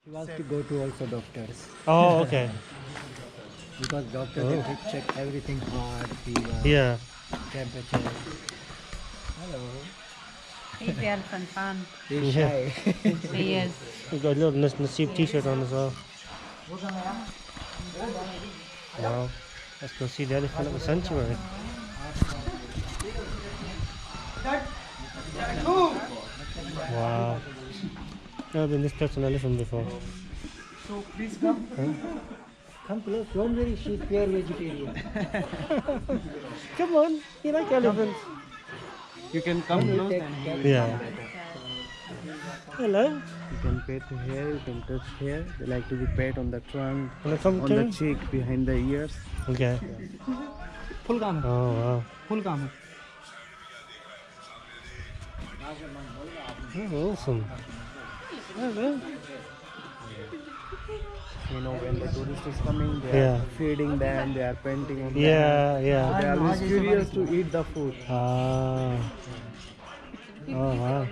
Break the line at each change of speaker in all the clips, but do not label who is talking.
He wants to go to also doctors.
Oh, okay.
Because doctor they check everything hard, fever,
Yeah.
temperature. Hello.
He's the elephant fan.
He's
Yeah.
shy.
He is.
We've got a little Nasib t-shirt on as well. Wow. Let's go see the elephant at the sanctuary. Wow. Never been this close to an elephant before.
So please come. Come close. Don't worry, she's pure vegetarian.
Come on, you like elephants.
You can come close and
Yeah. Hello.
You can pet here, you can touch here. They like to be pet on the trunk,
Wanna come
on
too?
the cheek, behind the ears.
Okay.
full काम
Oh wow.
full काम
Oh, awesome. Hello.
You know, when the tourist is coming, they
Yeah.
are feeding them, they are painting on them.
Yeah, yeah.
They are always curious to eat the food.
Ah. Oh wow.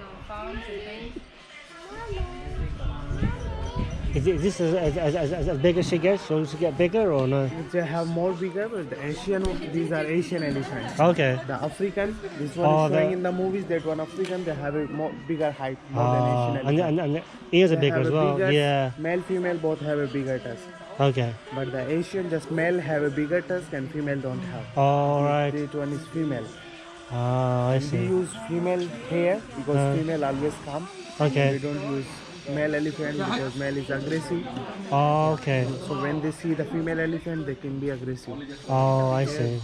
Is this as big as she gets? So she get bigger or no?
They have more bigger, but the Asian, these are Asian elephants.
Okay.
The African, this one
Oh,
is showing
the-
in the movies, that one African, they have a more bigger height, more
Ah,
than Asian elephant.
and the ears are
They
bigger
have
as
a
well.
bigger-
Yeah.
Male, female both have a bigger tusk.
Okay.
But the Asian, just male have a bigger tusk and female don't have.
All right.
That one is female.
Ah, I
We
see.
use female here because female always come. We
Okay.
don't use male elephant because male is aggressive.
Oh, okay.
So when they see the female elephant, they can be aggressive.
Oh, I see.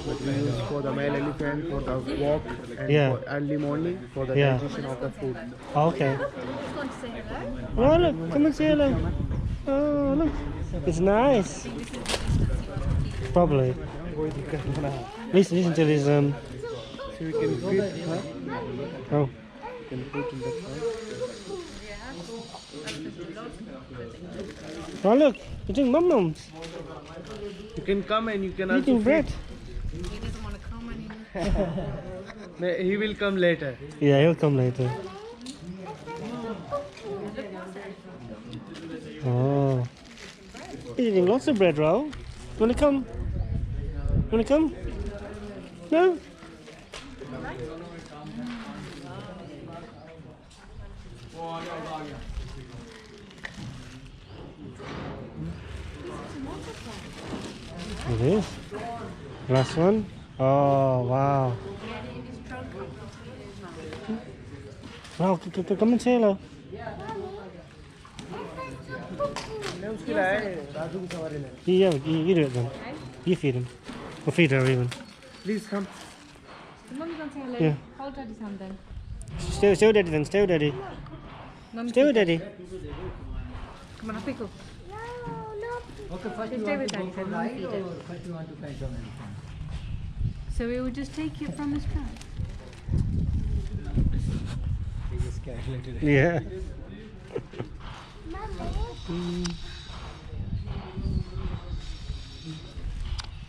But we use for the male elephant for the walk and
Yeah.
for early morning for the
Yeah.
digestion of the food.
Okay. Oh, look. Come and see hello. Oh, look. It's nice. Probably. Listen to this.
So we can feed her.
Oh.
We can put in the front.
Oh, look. You're doing mum-mums.
You can come and you can also
Eating
feed.
bread.
He doesn't want to come anymore.
He will come later.
Yeah, he'll come later. Oh. He's eating lots of bread, Raoul. Wanna come? Wanna come? No? It is. Last one. Oh, wow. Wow, come and say hello. Yeah, you do it then. You feed him. Or feed her even.
Please come.
Mummy's going to say hello.
Yeah.
Hold daddy's hand then.
Stay with daddy then, stay with daddy.
Mummy,
Stay with daddy.
come on, pickle.
Okay, first
Just
you
stay
want
with
to
daddy,
go for
then
ride
feed
or
it.
first you want to find some elephant?
So we will just take it from his trap.
He is scared a little bit.
Yeah.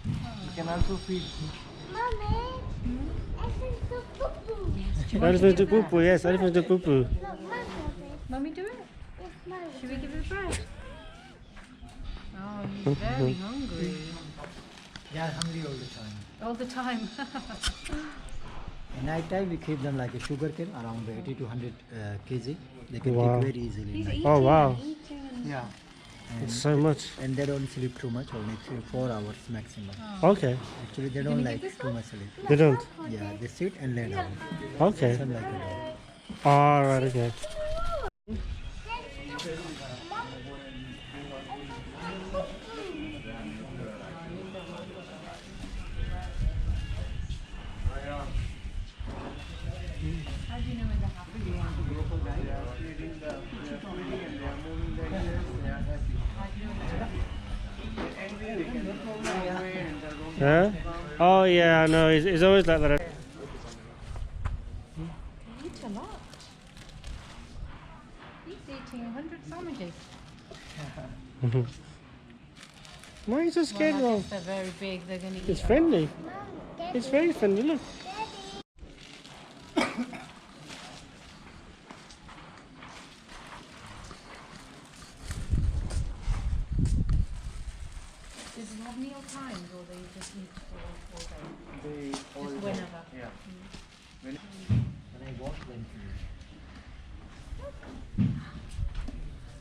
You can also feed.
Elephants do poo-poo, yes, elephants do poo-poo.
Mummy, do it. Should we give it bread? Oh, he's very hungry.
They are hungry all the time.
All the time.
At night time we keep them like a sugar cane around 80 to 100 kg. They can
Wow.
take very easily.
He's
night.
eating
Oh, wow.
and eating. And...
Yeah.
It's so much.
And they don't sleep too much, only 4 hours maximum.
Okay.
Actually, they
Can
don't
you
like
give this
too
one?
much sleep.
They don't?
Yeah, they sit and lay down.
Okay.
Some like a dog.
Alright, okay.
How do you know when they're happy?
They are feeding the, they are feeding and they are moving their ears. They are happy.
How do you know when they're happy?
They're angry, they can move away and they're going.
Yeah? Oh, yeah, I know. It's always like that.
He eats a lot. He's eating 100 sandwiches.
Why are you so scared,
Well, I
Raoul?
guess they're very big. They're going to eat.
It's friendly. It's very friendly, look.
meal times, or they just eat all day?
They all
Just whenever.
Yeah. When
And I wash them.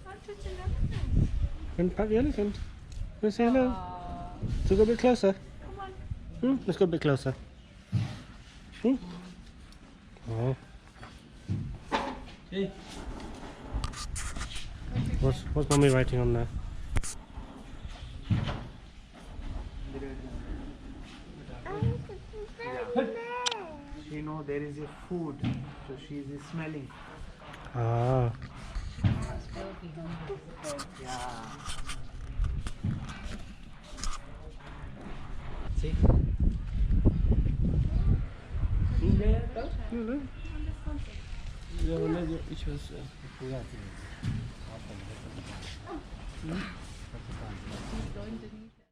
I'll touch an elephant.
And pat the elephant. Let's say hello.
Aw,
So go a bit closer.
come on.
Let's go a bit closer. Oh.
Hey.
What's mommy writing on there?
she know there is a food, so she is smelling.
Ah.
Yeah.
See?
He's going to need it.